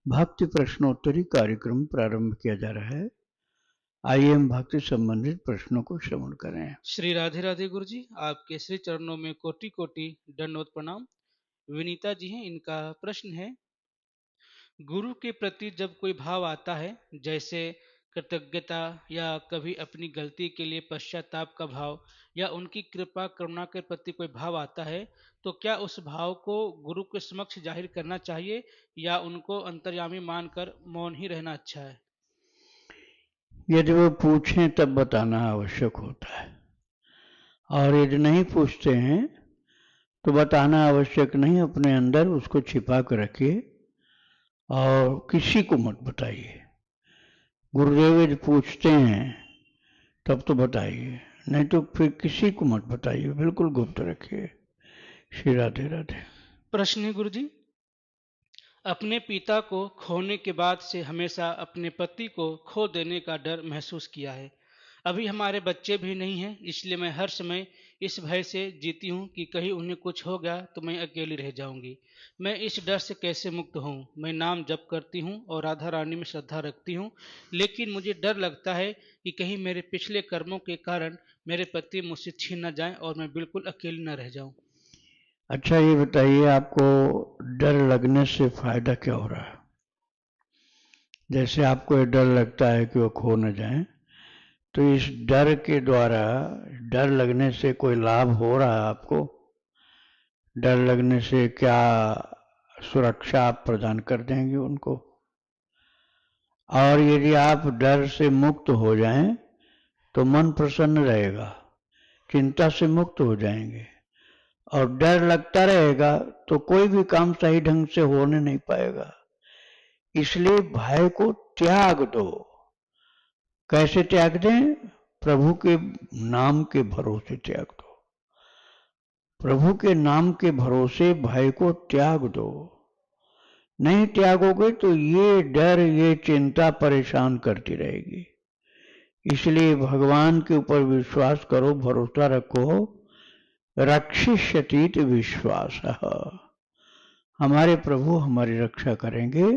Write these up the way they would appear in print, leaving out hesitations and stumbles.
भक्ति प्रश्नोत्तरी कार्यक्रम प्रारंभ किया जा रहा है। आइए हम भक्ति संबंधित प्रश्नों को श्रवण करें। श्री राधे राधे गुरु जी, आपके श्री चरणों में कोटि कोटि दंडवत प्रणाम। विनीता जी हैं, इनका प्रश्न है, गुरु के प्रति जब कोई भाव आता है, जैसे कृतज्ञता या कभी अपनी गलती के लिए पश्चाताप का भाव या उनकी कृपा करुणा के प्रति कोई भाव आता है, तो क्या उस भाव को गुरु के समक्ष जाहिर करना चाहिए या उनको अंतर्यामी मानकर मौन ही रहना अच्छा है? यदि वो पूछें तब बताना आवश्यक होता है, और यदि नहीं पूछते हैं तो बताना आवश्यक नहीं। अपने अंदर उसको छिपा कर रखिए और किसी को मत बताइए। गुरुदेव यदि पूछते हैं तब तो बताइए, नहीं तो फिर किसी को मत बताइए, बिल्कुल गुप्त रखिए। श्री राधे राधे। प्रश्न है गुरु जी, अपने पिता को खोने के बाद से हमेशा अपने पति को खो देने का डर महसूस किया है। अभी हमारे बच्चे भी नहीं हैं, इसलिए मैं हर समय इस भय से जीती हूँ कि कहीं उन्हें कुछ हो गया तो मैं अकेली रह जाऊंगी। मैं इस डर से कैसे मुक्त हूँ? मैं नाम जप करती हूँ और राधा रानी में श्रद्धा रखती हूँ, लेकिन मुझे डर लगता है कि कहीं मेरे पिछले कर्मों के कारण मेरे पति मुझसे छीन न जाएं और मैं बिल्कुल अकेली न रह जाऊं। अच्छा, ये बताइए, आपको डर लगने से फायदा क्या हो रहा है? जैसे आपको ये डर लगता है कि वो खो न जाए, तो इस डर के द्वारा, डर लगने से कोई लाभ हो रहा है आपको? डर लगने से क्या सुरक्षा आप प्रदान कर देंगे उनको? और यदि आप डर से मुक्त हो जाएं तो मन प्रसन्न रहेगा, चिंता से मुक्त हो जाएंगे। और डर लगता रहेगा तो कोई भी काम सही ढंग से होने नहीं पाएगा। इसलिए भय को त्याग दो। कैसे त्याग दें? प्रभु के नाम के भरोसे त्याग दो। प्रभु के नाम के भरोसे भय को त्याग दो। नहीं त्यागोगे तो ये डर, ये चिंता परेशान करती रहेगी। इसलिए भगवान के ऊपर विश्वास करो, भरोसा रखो। रक्षिष्यतीत विश्वास, हमारे प्रभु हमारी रक्षा करेंगे,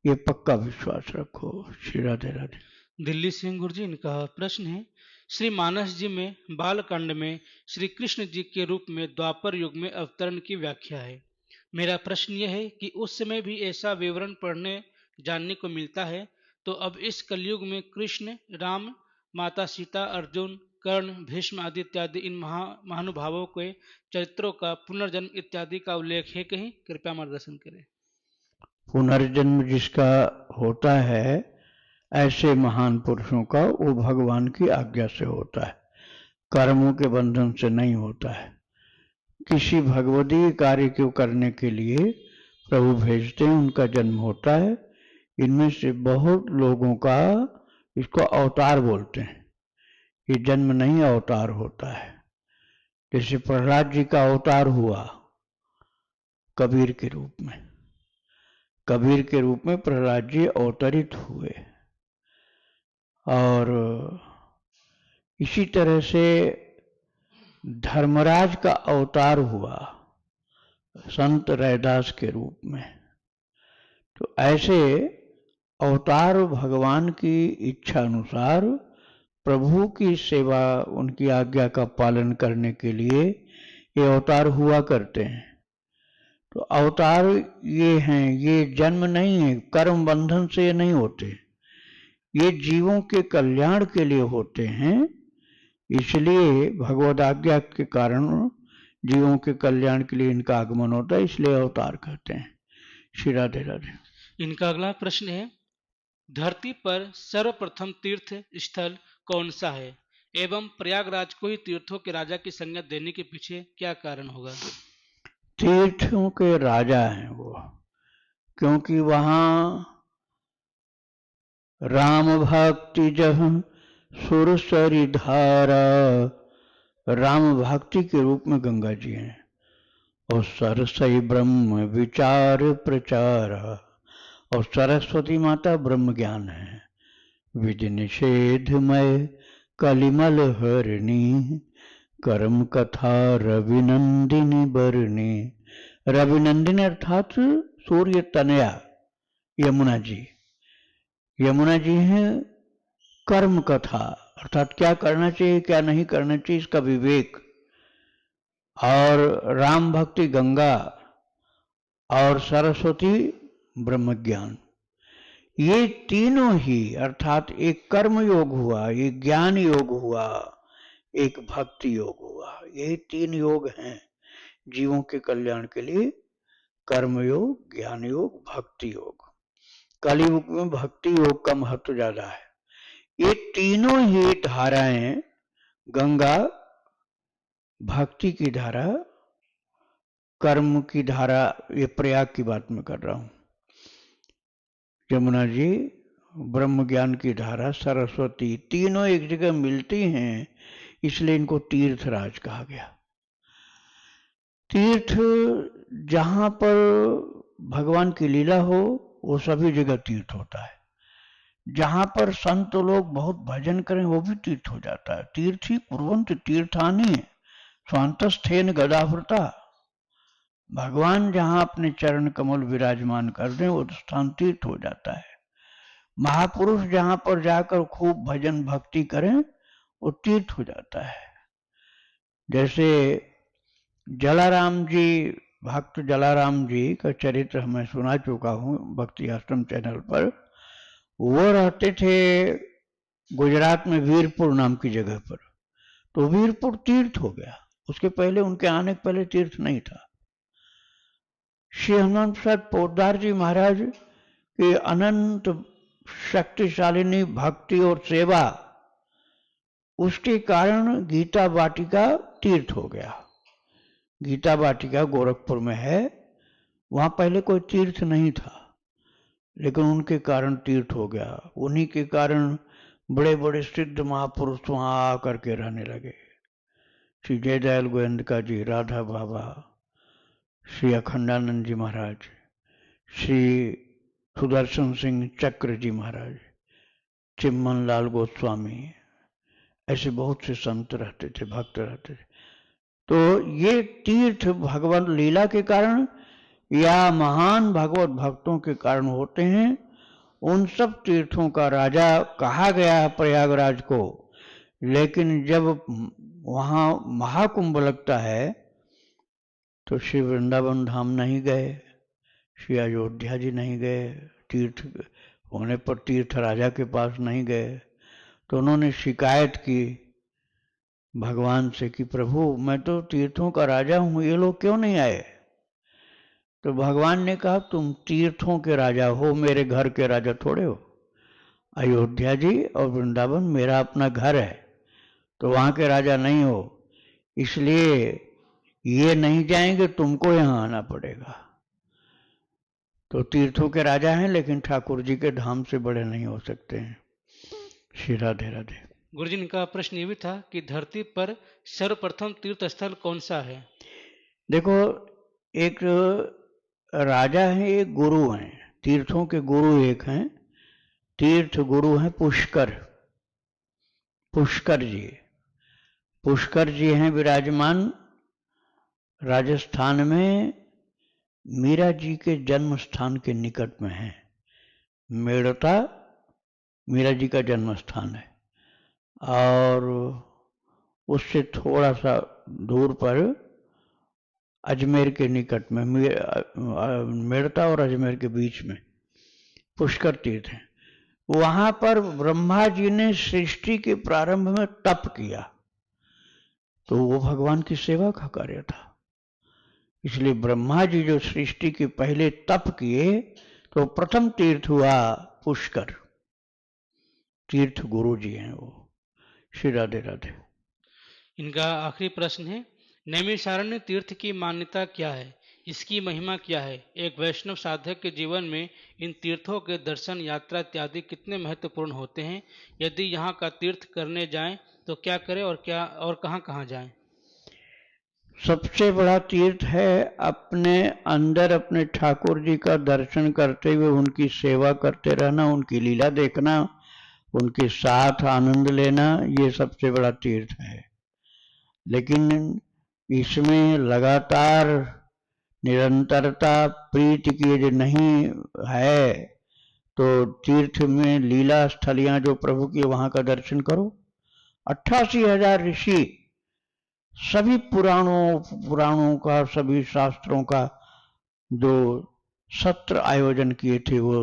ये पक्का विश्वास रखो। श्री राधे राधे। दिल्ली सिंह गुरु जी, इनका प्रश्न है, श्री मानस जी में बालकांड में श्री कृष्ण जी के रूप में द्वापर युग में अवतरण की व्याख्या है। मेरा प्रश्न यह है कि उस समय भी ऐसा विवरण पढ़ने जानने को मिलता है, तो अब इस कलयुग में कृष्ण, राम, माता सीता, अर्जुन, कर्ण, भीष्म आदि इत्यादि इन महानुभावों के चरित्रों का पुनर्जन्म इत्यादि का उल्लेख है कहीं? कृपया मार्गदर्शन करें। पुनर्जन्म जिसका होता है ऐसे महान पुरुषों का, वो भगवान की आज्ञा से होता है, कर्मों के बंधन से नहीं होता है। किसी भगवदीय कार्य को करने के लिए प्रभु भेजते हैं, उनका जन्म होता है। इनमें से बहुत लोगों का इसको अवतार बोलते हैं। ये जन्म नहीं, अवतार होता है। जैसे प्रहलाद जी का अवतार हुआ कबीर के रूप में। कबीर के रूप में प्रहलाद जी अवतरित हुए। और इसी तरह से धर्मराज का अवतार हुआ संत रैदास के रूप में। तो ऐसे अवतार भगवान की इच्छा अनुसार प्रभु की सेवा, उनकी आज्ञा का पालन करने के लिए ये अवतार हुआ करते हैं। तो अवतार ये हैं, ये जन्म नहीं है, कर्म बंधन से ये नहीं होते, ये जीवों के कल्याण के लिए होते हैं। इसलिए भगवद आज्ञा के कारण जीवों के कल्याण के लिए इनका आगमन होता है, इसलिए अवतार कहते हैं। श्री राधे राधे। इनका अगला प्रश्न है, धरती पर सर्वप्रथम तीर्थ स्थल कौन सा है एवं प्रयागराज को ही तीर्थों के राजा की संज्ञा देने के पीछे क्या कारण होगा? तीर्थों के राजा हैं वो, क्योंकि वहां राम भक्ति जह सुरसरी धारा, राम भक्ति के रूप में गंगा जी हैं। और सरसई ब्रह्म विचार प्रचार, और सरस्वती माता ब्रह्म ज्ञान है। विधि निषेधमय कलिमल हरिणी, कर्म कथा रविनंदिनी बरणी। रविनंदिनी अर्थात सूर्य तनया, यमुना जी। यमुना जी हैं कर्म कथा, अर्थात क्या करना चाहिए क्या नहीं करना चाहिए इसका विवेक, और राम भक्ति गंगा, और सरस्वती ब्रह्म ज्ञान। ये तीनों ही, अर्थात एक कर्म योग हुआ, एक ज्ञान योग हुआ, एक भक्ति योग हुआ। यही तीन योग हैं जीवों के कल्याण के लिए, कर्म योग, ज्ञान योग, भक्ति योग। कलियुग में भक्ति योग का महत्व ज्यादा है। ये तीनों ही धाराएं, गंगा भक्ति की धारा, कर्म की धारा, ये प्रयाग की बात मैं कर रहा हूं, यमुना जी ब्रह्म ज्ञान की धारा, सरस्वती, तीनों एक जगह मिलती हैं, इसलिए इनको तीर्थराज कहा गया। तीर्थ जहां पर भगवान की लीला हो वो सभी जगह तीर्थ होता है। जहां पर संत लोग बहुत भजन करें वो भी तीर्थ हो जाता है। तीर्थ ही कुर्वन्ति तीर्थानि स्वांतस्थेन गदावृता। भगवान जहां अपने चरण कमल विराजमान कर दें वो स्थान तीर्थ हो जाता है। महापुरुष जहां पर जाकर खूब भजन भक्ति करें वो तीर्थ हो जाता है। जैसे जलाराम जी, भक्त जलाराम जी का चरित्र मैं सुना चुका हूं भक्ति आश्रम चैनल पर। वो रहते थे गुजरात में वीरपुर नाम की जगह पर, तो वीरपुर तीर्थ हो गया। उसके पहले, उनके आने के पहले तीर्थ नहीं था। श्री हनुमान प्रसाद पोद्दार जी महाराज की अनंत शक्तिशालिनी भक्ति और सेवा, उसके कारण गीता वाटिका तीर्थ हो गया। गीता वाटिका गोरखपुर में है, वहां पहले कोई तीर्थ नहीं था, लेकिन उनके कारण तीर्थ हो गया। उन्हीं के कारण बड़े बड़े सिद्ध महापुरुष वहां आकर के रहने लगे। श्री जयदयाल गोयंदका जी, राधा बाबा, श्री अखंडानंद जी महाराज, श्री सुदर्शन सिंह चक्र जी महाराज, चिम्मन लाल गोस्वामी, ऐसे बहुत से संत रहते थे, भक्त रहते थे। तो ये तीर्थ भगवान लीला के कारण या महान भगवत भक्तों के कारण होते हैं। उन सब तीर्थों का राजा कहा गया है प्रयागराज को। लेकिन जब वहां महाकुंभ लगता है तो श्री वृंदावन धाम नहीं गए, श्री अयोध्या जी नहीं गए, तीर्थ होने पर तीर्थ राजा के पास नहीं गए। तो उन्होंने शिकायत की भगवान से कि प्रभु मैं तो तीर्थों का राजा हूं, ये लोग क्यों नहीं आए? तो भगवान ने कहा तुम तीर्थों के राजा हो, मेरे घर के राजा थोड़े हो। अयोध्या जी और वृंदावन मेरा अपना घर है, तो वहां के राजा नहीं हो, इसलिए ये नहीं जाएंगे, तुमको यहां आना पड़ेगा। तो तीर्थों के राजा हैं लेकिन ठाकुर जी के धाम से बड़े नहीं हो सकते हैं। श्री राधे राधे। गुरुजी, इनका प्रश्न ये भी था कि धरती पर सर्वप्रथम तीर्थ स्थल कौन सा है? देखो, एक राजा है, एक गुरु हैं, तीर्थों के गुरु एक हैं, तीर्थ गुरु हैं पुष्कर, पुष्कर जी। पुष्कर जी हैं विराजमान राजस्थान में, मीरा जी के जन्म स्थान के निकट में है। मेड़ता मीरा जी का जन्म स्थान है, और उससे थोड़ा सा दूर पर अजमेर के निकट में, मेड़ता और अजमेर के बीच में पुष्कर तीर्थ है। वहां पर ब्रह्मा जी ने सृष्टि के प्रारंभ में तप किया, तो वो भगवान की सेवा का कार्य था। इसलिए ब्रह्मा जी जो सृष्टि के पहले तप किए, तो प्रथम तीर्थ हुआ पुष्कर, तीर्थ गुरु जी हैं वो। श्री राधे राधे। इनका आखिरी प्रश्न है, नैमिषारण्य तीर्थ की मान्यता क्या है, इसकी महिमा क्या है? एक वैष्णव साधक के जीवन में इन तीर्थों के दर्शन, यात्रा इत्यादि कितने महत्वपूर्ण होते हैं? यदि यहाँ का तीर्थ करने जाएं तो क्या करें और कहाँ कहाँ जाएं? सबसे बड़ा तीर्थ है अपने अंदर अपने ठाकुर जी का दर्शन करते हुए उनकी सेवा करते रहना, उनकी लीला देखना, उनके साथ आनंद लेना, ये सबसे बड़ा तीर्थ है। लेकिन इसमें लगातार निरंतरता प्रीति की यदि नहीं है तो तीर्थ में लीला स्थलियां जो प्रभु की वहां का दर्शन करो। 88,000 ऋषि, सभी पुराणों का, सभी शास्त्रों का जो सत्र आयोजन किए थे वो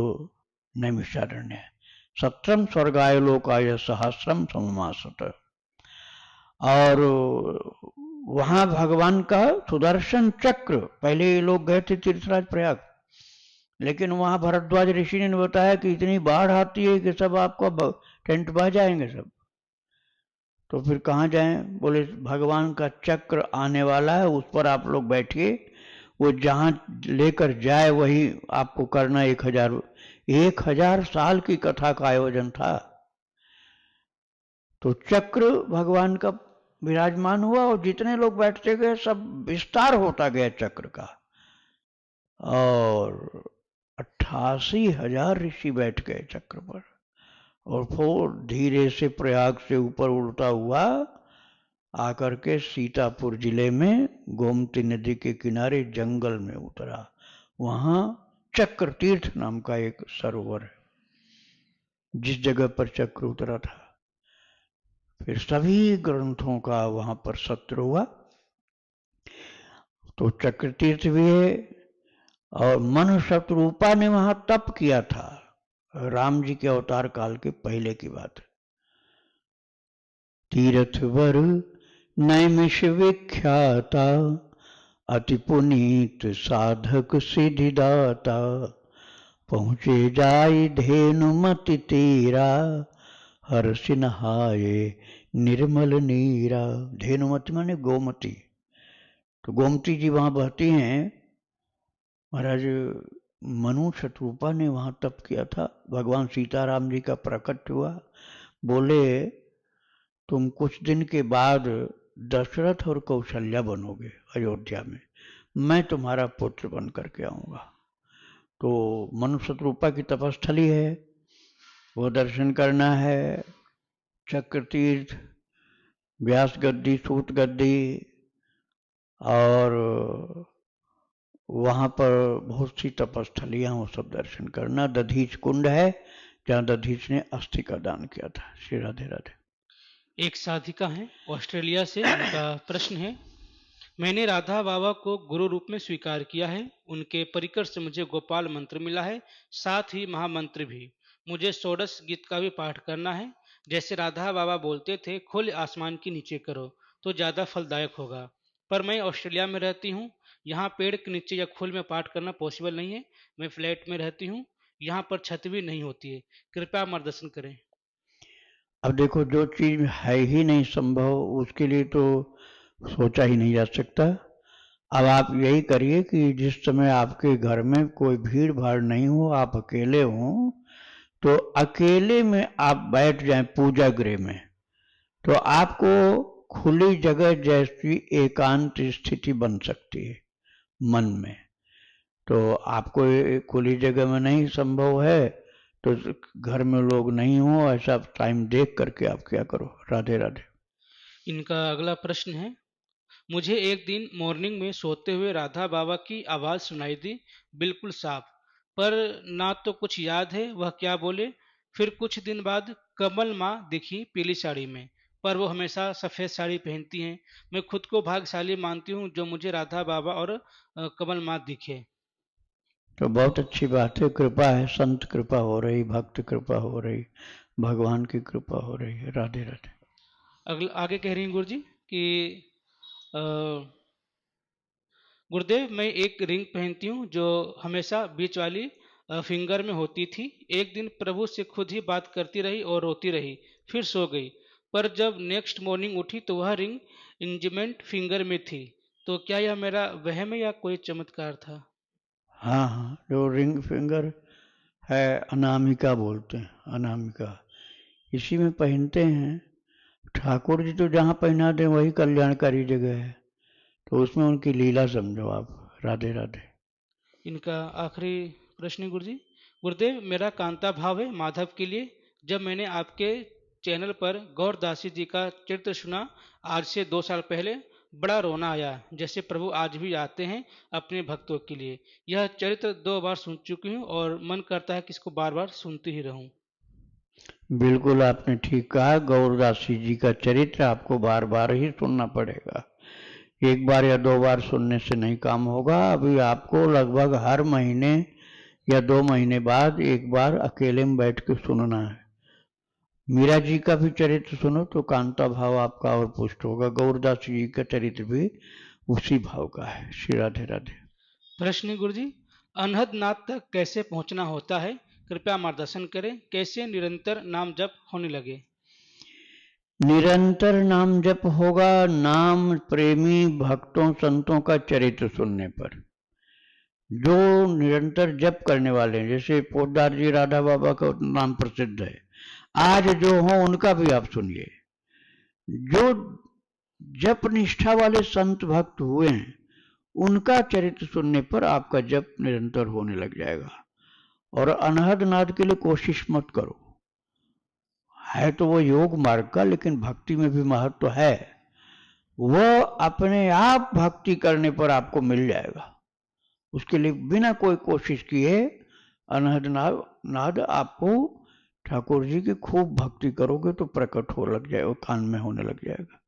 नैमिषारण्य है। सत्रम स्वर्गाय लोकाय सहस्रम सममासत। और वहां भगवान का सुदर्शन चक्र, पहले ये लोग गए थे तीर्थराज प्रयाग, लेकिन वहां भरद्वाज ऋषि ने बताया कि इतनी बाढ़ आती है कि सब आपको टेंट बह जाएंगे सब, तो फिर कहाँ जाएं? बोले भगवान का चक्र आने वाला है, उस पर आप लोग बैठिए, वो जहां लेकर जाए वही आपको करना। 1,000 साल की कथा का आयोजन था। तो चक्र भगवान का विराजमान हुआ और जितने लोग बैठते गए सब विस्तार होता गया चक्र का। और 88,000 ऋषि बैठ गए चक्र पर, और फिर धीरे से प्रयाग से ऊपर उड़ता हुआ आकर के सीतापुर जिले में गोमती नदी के किनारे जंगल में उतरा। वहां चक्र तीर्थ नाम का एक सरोवर है, जिस जगह पर चक्र उतरा था। फिर सभी ग्रंथों का वहां पर सत्र हुआ। तो चक्र तीर्थ भी है। और मनु शत्रुपा ने वहां तप किया था, राम जी के अवतार काल के पहले की बात है। तीर्थवर नैमिष विख्याता, अति पुनीत साधक सिद्धिदाता, पहुँचे जाय धेनुमति तीरा, हर्ष नहाये निर्मल नीरा। धेनुमति माने गोमती, तो गोमती जी वहां बहती हैं। महाराज मनु शत्रुपा ने वहां तप किया था। भगवान सीताराम जी का प्रकट हुआ, बोले तुम कुछ दिन के बाद दशरथ और कौशल्या बनोगे अयोध्या में, मैं तुम्हारा पुत्र बन करके आऊंगा। तो मनु शत्रुपा की तपस्थली है, वो दर्शन करना है। चक्र तीर्थ, व्यास गद्दी, सूत गद्दी, और वहां पर बहुत सी तपस्थलियां, वो सब दर्शन करना। दधीच कुंड है जहां दधीच ने अस्थि का दान किया था। श्री राधे राधे। एक साधिका हैं ऑस्ट्रेलिया से, उनका प्रश्न है, मैंने राधा बाबा को गुरु रूप में स्वीकार किया है। उनके परिकर से मुझे गोपाल मंत्र मिला है, साथ ही महामंत्र भी। मुझे षोडश गीत का भी पाठ करना है। जैसे राधा बाबा बोलते थे, खुले आसमान के नीचे करो तो ज़्यादा फलदायक होगा। पर मैं ऑस्ट्रेलिया में रहती हूँ, यहाँ पेड़ के नीचे या खुले में पाठ करना पॉसिबल नहीं है। मैं फ्लैट में रहती हूँ, यहाँ पर छत भी नहीं होती है। कृपया मार्गदर्शन करें। अब देखो, जो चीज है ही नहीं संभव, उसके लिए तो सोचा ही नहीं जा सकता। अब आप यही करिए कि जिस समय आपके घर में कोई भीड़ भाड़ नहीं हो, आप अकेले हों, तो अकेले में आप बैठ जाएं पूजा गृह में, तो आपको खुली जगह जैसी एकांत स्थिति बन सकती है मन में। तो आपको खुली जगह में नहीं संभव है, तो घर में लोग नहीं हो, ऐसा टाइम देख करके आप क्या करो। राधे राधे। इनका अगला प्रश्न है, मुझे एक दिन मॉर्निंग में सोते हुए राधा बाबा की आवाज़ सुनाई दी, बिल्कुल साफ, पर ना तो कुछ याद है वह क्या बोले। फिर कुछ दिन बाद कमल माँ दिखी पीली साड़ी में, पर वो हमेशा सफ़ेद साड़ी पहनती हैं। मैं खुद को भाग्यशाली मानती हूँ जो मुझे राधा बाबा और कमल माँ दिखे। तो बहुत अच्छी बात है, कृपा है, संत कृपा हो रही, भक्त कृपा हो रही, भगवान की कृपा हो रही है। राधे राधे। अगला आगे कह रही हैं गुरु जी कि अ, गुरुदेव, मैं एक रिंग पहनती हूँ जो हमेशा बीच वाली फिंगर में होती थी। एक दिन प्रभु से खुद ही बात करती रही और रोती रही, फिर सो गई। पर जब नेक्स्ट मॉर्निंग उठी तो वह रिंग इंजमेंट फिंगर में थी। तो क्या यह मेरा वहम है या कोई चमत्कार था? हाँ हाँ, जो रिंग फिंगर है, अनामिका बोलते हैं, अनामिका, इसी में पहनते हैं। ठाकुर जी तो जहाँ पहना दें वही कल्याणकारी जगह है, तो उसमें उनकी लीला समझो आप। राधे राधे। इनका आखिरी प्रश्न है गुरु जी, गुरुदेव, मेरा कांता भाव है माधव के लिए। जब मैंने आपके चैनल पर गौरदासी जी का चरित्र सुना आज से 2 साल पहले, बड़ा रोना आया, जैसे प्रभु आज भी आते हैं अपने भक्तों के लिए। यह चरित्र 2 बार सुन चुकी हूँ और मन करता है कि इसको बार-बार सुनती ही रहूं। बिल्कुल आपने ठीक कहा, गौरदास जी का चरित्र आपको बार बार ही सुनना पड़ेगा। एक बार या 2 बार सुनने से नहीं काम होगा। अभी आपको लगभग हर महीने या 2 महीने बाद एक बार अकेले में बैठ के सुनना है। मीरा जी का भी चरित्र सुनो तो कांता भाव आपका और पुष्ट होगा। गौरदास जी का चरित्र भी उसी भाव का है। श्री राधे राधे। प्रश्न गुरुजी, अनहद नाद तक कैसे पहुंचना होता है? कृपया मार्गदर्शन करें। कैसे निरंतर नाम जप होने लगे? निरंतर नाम जप होगा नाम प्रेमी भक्तों संतों का चरित्र सुनने पर। जो निरंतर जप करने वाले हैं, जैसे पोदार जी राधा बाबा का नाम प्रसिद्ध है, आज जो हो उनका भी आप सुनिए। जो जप निष्ठा वाले संत भक्त हुए हैं उनका चरित्र सुनने पर आपका जप निरंतर होने लग जाएगा। और अनहद नाद के लिए कोशिश मत करो, है तो वो योग मार्ग का, लेकिन भक्ति में भी महत्व है। वो अपने आप भक्ति करने पर आपको मिल जाएगा। उसके लिए बिना कोई कोशिश किए अनहद नाद आपको ठाकुर जी की खूब भक्ति करोगे तो प्रकट हो लग जाएगा, कान में होने लग जाएगा।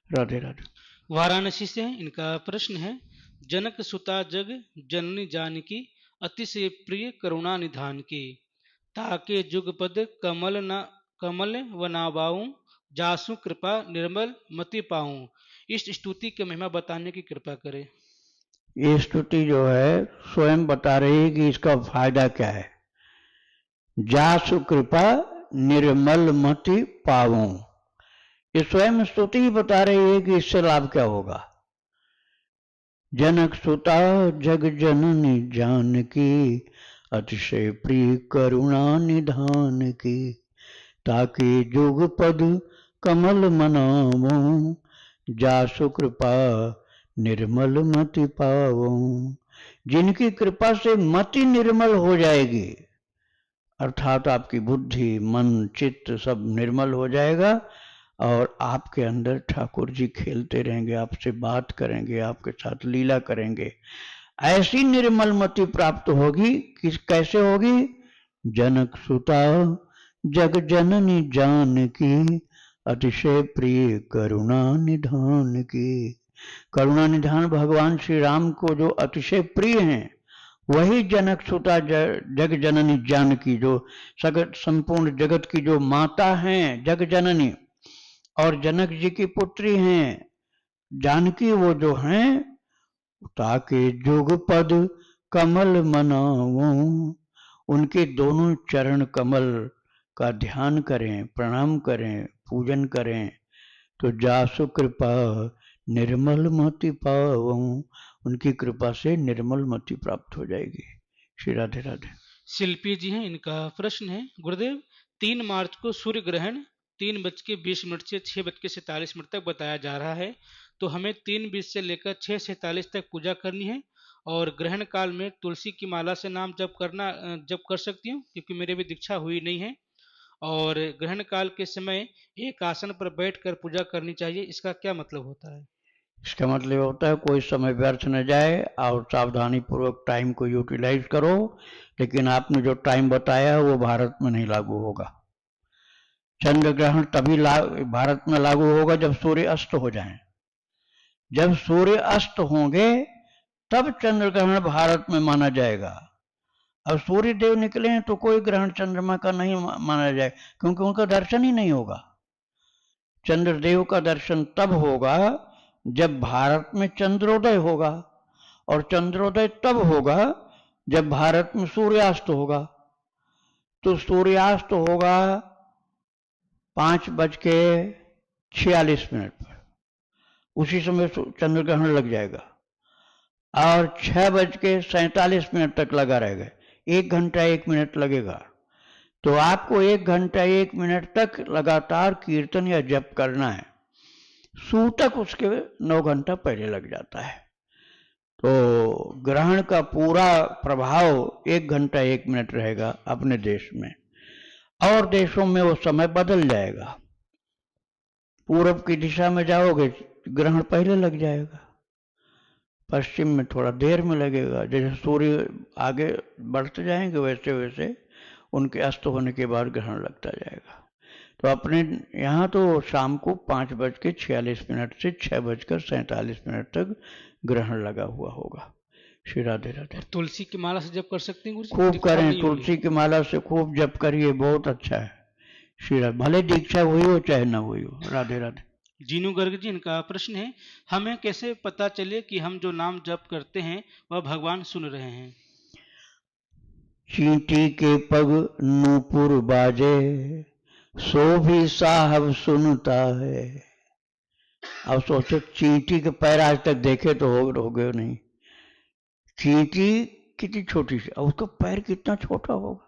राधे राधे। वाराणसी से इनका प्रश्न है, जनक सुता जग जननी जानकी अतिशय प्रिय करुणा निधान की, ताके जुगपद कमल व नाबाऊं, जासु कृपा निर्मल मति पाऊं। इस स्तुति की महिमा बताने की कृपा करें। ये स्तुति जो है स्वयं बता रही है कि इसका फायदा क्या है। जासु कृपा निर्मल मति पाऊं, ये स्वयं स्तुति ही बता रही है कि इससे लाभ क्या होगा। जनक सुता जग जननी जानकी अतिशय प्रिय करुणा निधान की, ताकि जुग पद कमल मनावो, जासु कृपा निर्मल मति पावो। जिनकी कृपा से मति निर्मल हो जाएगी, अर्थात आपकी बुद्धि मन चित्त सब निर्मल हो जाएगा और आपके अंदर ठाकुर जी खेलते रहेंगे, आपसे बात करेंगे, आपके साथ लीला करेंगे। ऐसी निर्मल मति प्राप्त होगी। किस कैसे होगी? जनक सुता जग जननी जानकी अतिशय प्रिय करुणा निधान की। करुणा निधान भगवान श्री राम को जो अतिशय प्रिय हैं, वही जनक सुता जग जननी जानकी, जो संपूर्ण जगत की जो माता हैं जग जननी, और जनक जी की पुत्री हैं जानकी, वो जो हैं, ताकि जुग पद कमल मनावो, उनके दोनों चरण कमल का ध्यान करें, प्रणाम करें, पूजन करें, तो जासु कृपा निर्मल मति पावो, उनकी कृपा से निर्मल मति प्राप्त हो जाएगी। श्री राधे राधे। शिल्पी जी हैं, इनका प्रश्न है, गुरुदेव 3 मार्च को सूर्य ग्रहण 3:20 से 6:47 तक बताया जा रहा है, तो हमें 3:20 से लेकर 6:47 तक पूजा करनी है और ग्रहण काल में तुलसी की माला से नाम जप कर सकती हूँ, क्योंकि मेरे भी दीक्षा हुई नहीं है। और ग्रहण काल के समय एक आसन पर बैठकर पूजा करनी चाहिए, इसका क्या मतलब होता है? इसका मतलब होता है कोई समय व्यर्थ न जाए और सावधानी पूर्वक टाइम को यूटिलाइज करो। लेकिन आपने जो टाइम बताया वो भारत में नहीं लागू होगा। चंद्र ग्रहण तभी भारत में लागू होगा जब सूर्य अस्त हो जाए। जब सूर्य अस्त होंगे तब चंद्र ग्रहण भारत में माना जाएगा। अब सूर्य देव निकले हैं तो कोई ग्रहण चंद्रमा का नहीं माना जाए, क्योंकि उनका दर्शन ही नहीं होगा। चंद्रदेव का दर्शन तब होगा जब भारत में चंद्रोदय होगा, और चंद्रोदय तब होगा जब भारत में सूर्यास्त होगा। तो सूर्यास्त होगा 5:46 पर, उसी समय चंद्र ग्रहण लग जाएगा और 6:47 तक लगा रहेगा। 1 घंटा 1 मिनट लगेगा। तो आपको 1 घंटा 1 मिनट तक लगातार कीर्तन या जप करना है। सूतक उसके 9 घंटा पहले लग जाता है। तो ग्रहण का पूरा प्रभाव 1 घंटा 1 मिनट रहेगा अपने देश में, और देशों में वो समय बदल जाएगा। पूरब की दिशा में जाओगे ग्रहण पहले लग जाएगा, पश्चिम में थोड़ा देर में लगेगा। जैसे सूर्य आगे बढ़ते जाएंगे वैसे वैसे उनके अस्त होने के बाद ग्रहण लगता जाएगा। तो अपने यहाँ तो शाम को 5:46 से 6:47 तक ग्रहण लगा हुआ होगा। श्री राधे राधे। और तुलसी की माला से जप कर सकते हैं गुरु जी? खूब दीक्षा करें, नहीं हुई। तुलसी की माला से खूब जप करिए, बहुत अच्छा है। श्री राधे। भले दीक्षा हुई हो चाहे ना हुई हो। राधे राधे। जीनू गर्ग जी, इनका प्रश्न है, हमें कैसे पता चले कि हम जो नाम जप करते हैं वह भगवान सुन रहे हैं? चींटी के पग नूपुर बाजे, सो भी साहब सुनता है। अब सोचो, चींटी के पैर आज तक देखे तो हो गए नहीं। चींटी कितनी छोटी सी, और उसका पैर कितना छोटा होगा।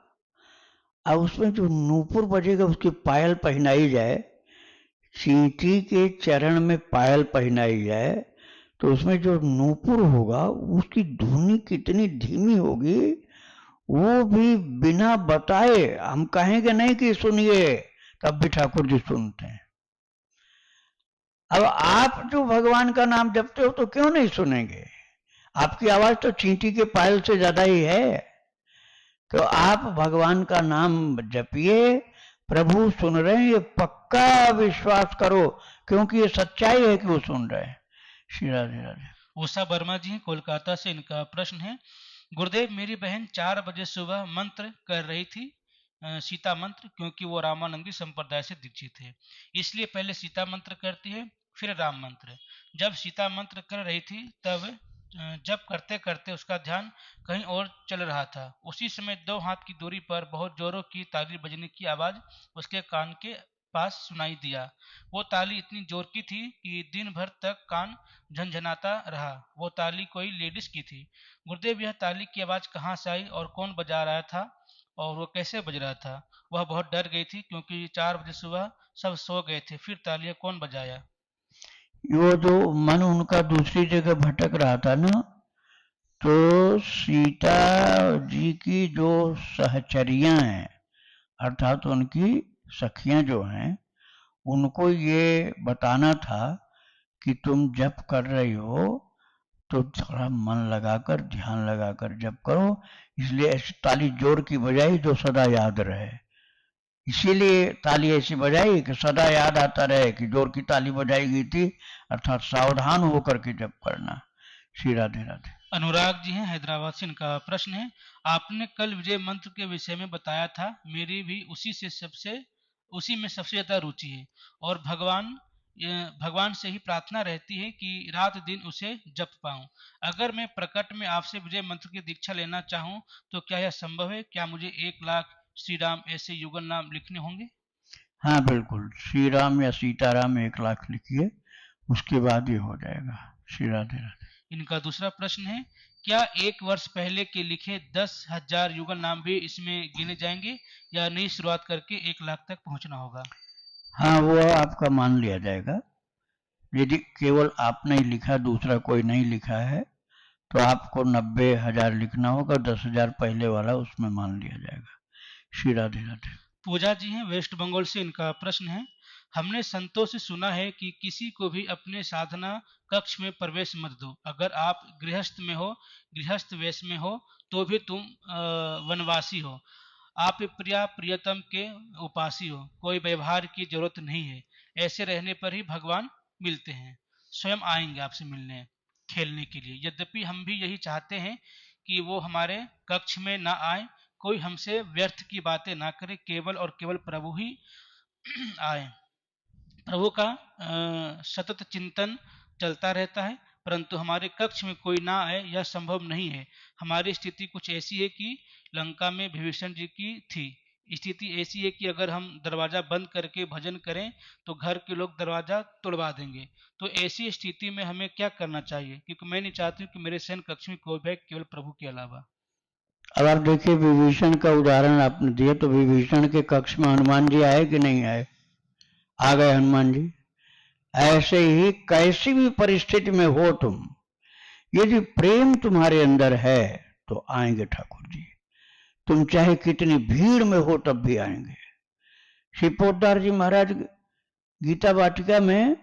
अब उसमें जो नूपुर बजेगा, उसकी पायल पहनाई जाए, चींटी के चरण में पायल पहनाई जाए, तो उसमें जो नूपुर होगा उसकी धुनी कितनी धीमी होगी, वो भी बिना बताए हम कहेंगे नहीं कि सुनिए, तब भी ठाकुर जी सुनते हैं। अब आप जो भगवान का नाम जपते हो तो क्यों नहीं सुनेंगे? आपकी आवाज तो चींटी के पायल से ज्यादा ही है। तो आप भगवान का नाम जपिए, प्रभु सुन रहे हैं, ये पक्का विश्वास करो, क्योंकि ये सच्चाई है कि वो सुन रहे हैं। श्री राधे राधे। उषा वर्मा जी कोलकाता से, इनका प्रश्न है, गुरुदेव मेरी बहन 4 बजे सुबह मंत्र कर रही थी, सीता मंत्र, क्योंकि वो रामानंदी संप्रदाय से दीक्षित है, इसलिए पहले सीता मंत्र करती है फिर राम मंत्र। जब सीता मंत्र कर रही थी तब जब करते करते उसका ध्यान कहीं और चल रहा था। उसी समय 2 हाथ की दूरी पर बहुत जोरों की ताली बजने की आवाज उसके कान के पास सुनाई दिया। वो ताली इतनी जोर की थी कि दिन भर तक कान झंझनाता रहा। वो ताली कोई लेडीज की थी। गुरुदेव, यह ताली की आवाज कहाँ से आई और कौन बजा रहा था और वो कैसे बज रहा था? वह बहुत डर गई थी क्योंकि 4 बजे सुबह सब सो गए थे। फिर तालियां कौन बजाया? वो जो मन उनका दूसरी जगह भटक रहा था ना, तो सीता जी की जो सहचरियां हैं, अर्थात उनकी सखियां जो हैं, उनको ये बताना था कि तुम जप कर रही हो तो थोड़ा मन लगाकर, ध्यान लगाकर जप करो, इसलिए ऐसी ताली जोर की बजाई जो सदा याद रहे। इसीलिए ताली ऐसी बजाई कि सदा याद आता रहे कि जोर की ताली बजाई गई थी, अर्थात सावधान होकर के जप करना। श्री राधे राधे। अनुराग जी हैं हैदराबाद से, इनका प्रश्न है, आपने कल विजय मंत्र के विषय में बताया था, मेरी भी उसी में सबसे ज्यादा रुचि है और भगवान से ही प्रार्थना रहती है कि रात दिन उसे जप पाऊं। अगर मैं प्रकट में आपसे विजय मंत्र की दीक्षा लेना चाहूं तो क्या यह संभव है? क्या मुझे 1 लाख श्री राम ऐसे युगल नाम लिखने होंगे? हाँ बिल्कुल, श्री राम या सीताराम 1 लाख लिखिए, उसके बाद ये हो जाएगा। श्री राधे राधे। इनका दूसरा प्रश्न है, क्या 1 वर्ष पहले के लिखे 10,000 युगल नाम भी इसमें गिने जाएंगे या नई शुरुआत करके 1 लाख तक पहुंचना होगा? हाँ, वो आपका मान लिया जाएगा। यदि केवल आपने ही लिखा, दूसरा कोई नहीं लिखा है, तो आपको 90,000 लिखना होगा, 10,000 पहले वाला उसमें मान लिया जाएगा। श्री राधे राधे। पूजा जी हैं वेस्ट बंगाल से, इनका प्रश्न है, हमने संतों से सुना है कि किसी को भी अपने साधना कक्ष में प्रवेश मत दो। अगर आप गृहस्थ वेश में हो तो भी तुम वनवासी हो, आप प्रिया प्रियतम के उपासी हो, कोई व्यवहार की जरूरत नहीं है। ऐसे रहने पर ही भगवान मिलते हैं, स्वयं आएंगे आपसे मिलने खेलने के लिए। यद्यपि हम भी यही चाहते हैं कि वो हमारे कक्ष में ना आए, कोई हमसे व्यर्थ की बातें ना करे, केवल और केवल प्रभु ही आए। प्रभु का सतत चिंतन चलता रहता है, परंतु हमारे कक्ष में कोई ना आए यह संभव नहीं है। हमारी स्थिति कुछ ऐसी है कि लंका में विभीषण जी की थी। स्थिति ऐसी है कि अगर हम दरवाजा बंद करके भजन करें तो घर के लोग दरवाजा तोड़वा देंगे। तो ऐसी स्थिति में हमें क्या करना चाहिए? क्योंकि मैं नहीं चाहती हूँ कि मेरे शयन कक्ष में कोई भी केवल प्रभु के अलावा। अब आप देखिए, विभीषण का उदाहरण आपने दिया, तो विभीषण के कक्ष में हनुमान जी आए कि नहीं आए? आ गए हनुमान जी। ऐसे ही कैसी भी परिस्थिति में हो तुम, यदि प्रेम तुम्हारे अंदर है तो आएंगे ठाकुर जी। तुम चाहे कितनी भीड़ में हो तब भी आएंगे। श्री पोद्दार जी महाराज गीता वाटिका में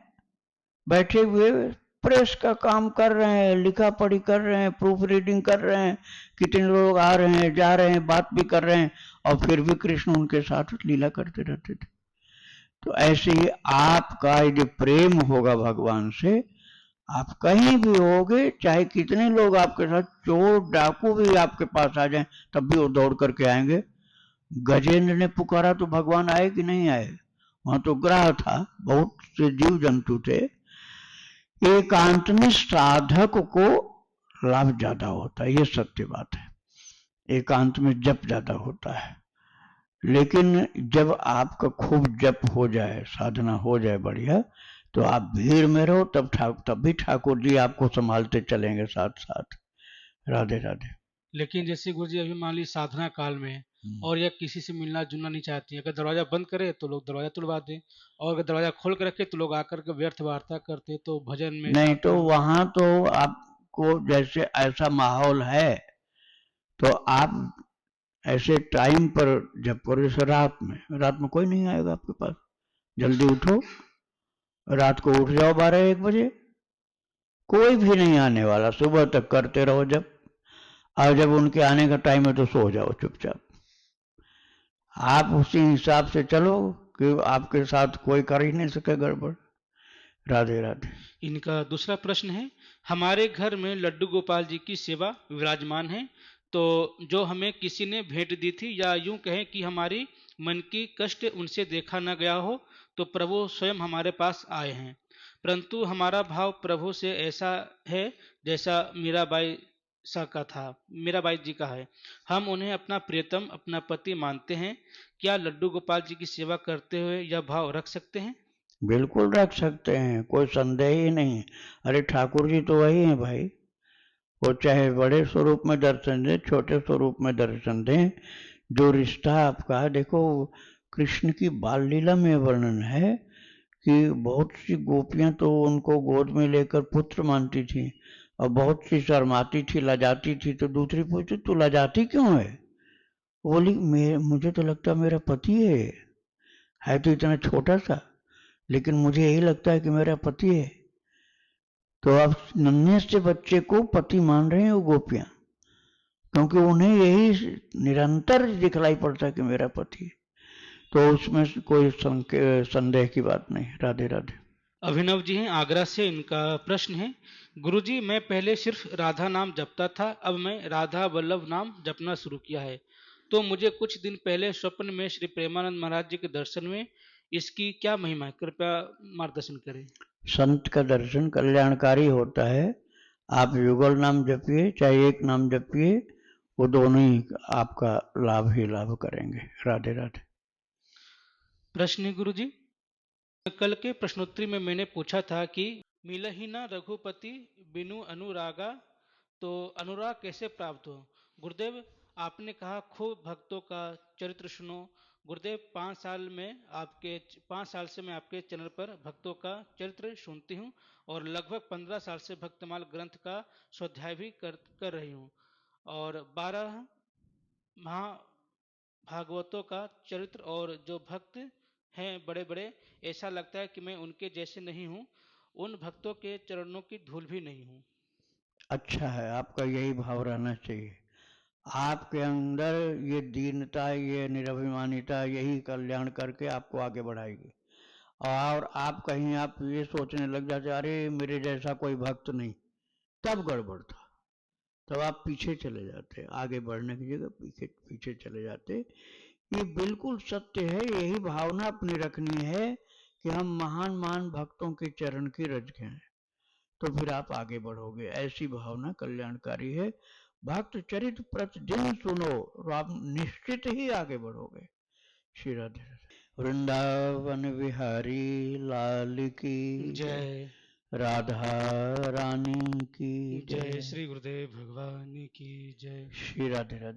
बैठे हुए प्रेस का काम कर रहे हैं, लिखा पढ़ी कर रहे हैं, प्रूफ रीडिंग कर रहे हैं, कितने लोग आ रहे हैं, जा रहे हैं, बात भी कर रहे हैं, और फिर भी कृष्ण उनके साथ लीला करते रहते थे। तो ऐसे ही आपका यदि प्रेम होगा भगवान से, आप कहीं भी होगे, चाहे कितने लोग आपके साथ, चोर डाकू भी आपके पास आ जाएं, तब भी वो दौड़ करके आएंगे। गजेंद्र ने पुकारा तो भगवान आए कि नहीं आए? वहां तो ग्रह था, बहुत से जीव जंतु थे। एकांत में साधक को लाभ ज्यादा होता है, ये सत्य बात है। एकांत में जप ज्यादा होता है, लेकिन जब आपका खूब जप हो जाए, साधना हो जाए बढ़िया, तो आप भीड़ में रहो, तब भी ठाकुर जी आपको संभालते चलेंगे साथ साथ। राधे राधे। लेकिन जैसे गुरुजी अभी मान ली साधना काल में और या किसी से मिलना जुलना नहीं चाहती, अगर दरवाजा बंद करे तो लोग दरवाजा तुड़वा दें, और अगर दरवाजा खोल के रखे तो लोग आकर के व्यर्थ वार्ता करते, तो भजन में नहीं तो साधना। वहां तो आपको जैसे ऐसा माहौल है, तो आप ऐसे टाइम पर जब करो, जैसे रात में कोई नहीं आएगा आपके पास। जल्दी उठो, रात को उठ जाओ 12-1 बजे, कोई भी नहीं आने वाला। सुबह तक करते रहो जब, और जब उनके आने का टाइम है तो सो जाओ चुपचाप। आप उसी हिसाब से चलो कि आपके साथ कोई कर ही नहीं सके गड़बड़। राधे राधे। इनका दूसरा प्रश्न है, हमारे घर में लड्डू गोपाल जी की सेवा विराजमान है, तो जो हमें किसी ने भेंट दी थी, या यूं कहें कि हमारी मन की कष्ट उनसे देखा न गया हो, तो प्रभु स्वयं हमारे पास आए हैं, परंतु हमारा भाव प्रभु से ऐसा है जैसा मीराबाई जी का है। हम उन्हें अपना प्रियतम, अपना पति मानते हैं। क्या लड्डू गोपाल जी की सेवा करते हुए यह भाव रख सकते हैं? बिल्कुल रख सकते हैं, कोई संदेह ही नहीं। अरे ठाकुर जी तो वही हैं भाई, वो चाहे बड़े स्वरूप में दर्शन दें, छोटे स्वरूप में दर्शन दें, जो रिश्ता आपका देखो। कृष्ण की बाल लीला में वर्णन है कि बहुत सी गोपियां तो उनको गोद में लेकर पुत्र मानती थी, और बहुत सी शर्माती थी, लजाती थी, तो दूसरी पूछती तू लजाती क्यों है? बोली मुझे तो लगता मेरा पति है तो इतना छोटा सा, लेकिन मुझे यही लगता है कि मेरा पति है। तो अब नन्हे से बच्चे को पति मान रहे हैं वो गोपियां, क्योंकि उन्हें यही निरंतर दिखलाई पड़ता है कि मेरा पति है। तो उसमें कोई संदेह की बात नहीं। राधे राधे। अभिनव जी हैं आगरा से, इनका प्रश्न है, गुरुजी मैं पहले सिर्फ राधा नाम जपता था, अब मैं राधा वल्लभ नाम जपना शुरू किया है, तो मुझे कुछ दिन पहले स्वप्न में श्री प्रेमानंद महाराज जी के दर्शन में, इसकी क्या महिमा है, कृपया मार्गदर्शन करें। संत का दर्शन कल्याणकारी होता है। आप युगल नाम जपिए चाहे एक नाम जपिए, वो दोनों ही आपका लाभ ही लाभ करेंगे। राधे राधे। प्रश्न है गुरुजी, कल के प्रश्नोत्तरी में मैंने पूछा था कि मिलहि न रघुपति बिनु अनुरागा, तो अनुराग कैसे प्राप्त हो? गुरुदेव, आपने कहा खूब भक्तों का चरित्र सुनो। गुरुदेव, 5 साल से मैं आपके चैनल पर भक्तों का चरित्र सुनती हूँ, और लगभग 15 साल से भक्तमाल ग्रंथ का स्वाध्याय भी कर रही हूँ, और 12 महाभागवतों का चरित्र, और जो भक्त हैं बड़े बड़े, ऐसा लगता है कि मैं उनके जैसे नहीं हूँ, उन भक्तों के चरणों की धूल भी नहीं हूँ। अच्छा है, आपका यही भाव रहना चाहिए। आपके अंदर ये दीनता, ये निरभिमानिता, यही कल्याण करके आपको आगे बढ़ाएगी। और आप कहीं आप ये सोचने लग जाते अरे मेरे जैसा कोई भक्त नहीं, तब गड़बड़ था। तब आप पीछे चले जाते, आगे बढ़ने की जगह पीछे पीछे चले जाते। ये बिल्कुल सत्य है, यही भावना अपनी रखनी है कि हम महान महान भक्तों के चरण की रज के हैं, तो फिर आप आगे बढ़ोगे। ऐसी भावना कल्याणकारी है। भक्त चरित प्रतिदिन सुनो, और आप निश्चित ही आगे बढ़ोगे। श्री राधे राधे। वृंदावन विहारी लाल की जय। राधा रानी की जय श्री गुरुदेव भगवान की जय। श्री राधे राधे।